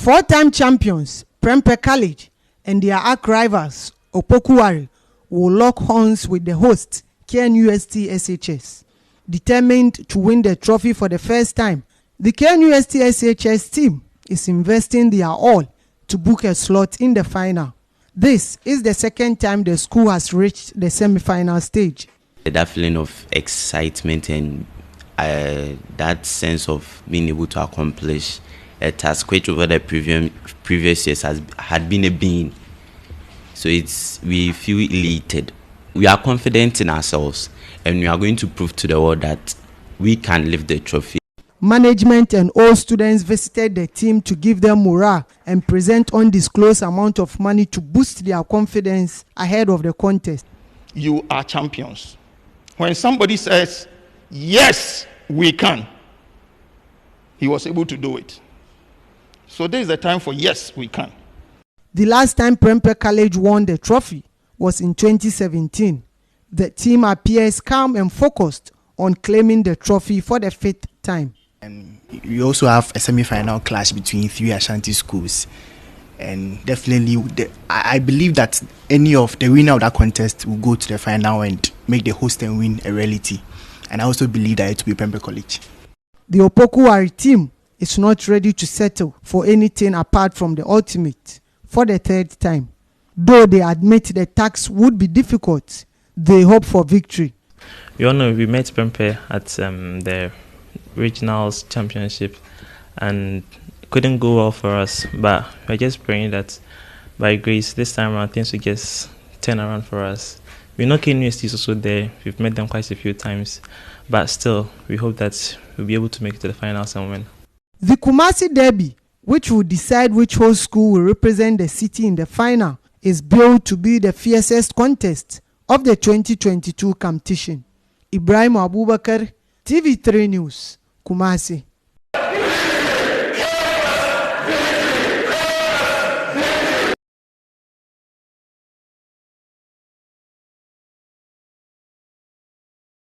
Four-time champions Prempeh College and their arch rivals Opoku Ware will lock horns with the host KNUST SHS. Determined to win the trophy for the first time, the KNUST SHS team is investing their all to book a slot in the final. This is the second time the school has reached the semi-final stage. That feeling of excitement and that sense of being able to accomplish a task which over the previous years had been a being. So we feel elated. We are confident in ourselves and we are going to prove to the world that we can lift the trophy. Management and all students visited the team to give them morale and present undisclosed amount of money to boost their confidence ahead of the contest. You are champions. When somebody says, yes, we can, he was able to do it. So this is the time for yes, we can. The last time Prempeh College won the trophy was in 2017. The team appears calm and focused on claiming the trophy for the fifth time. And we also have a semi-final clash between three Ashanti schools. And definitely, I believe that any of the winner of that contest will go to the final and make the host and win a reality. And I also believe that it will be Prempeh College. The Opoku Ware team is not ready to settle for anything apart from the ultimate for the third time. Though they admit the task would be difficult, they hope for victory. We all know we met Prempeh at the regionals championship and it couldn't go well for us, but we're just praying that by grace this time around things will just turn around for us. We know KNUST is also there, we've met them quite a few times, but still we hope that we'll be able to make it to the finals and win. The Kumasi Derby, which will decide which host school will represent the city in the final, is billed to be the fiercest contest of the 2022 competition. Ibrahim Abubakar, TV3 News, Kumasi.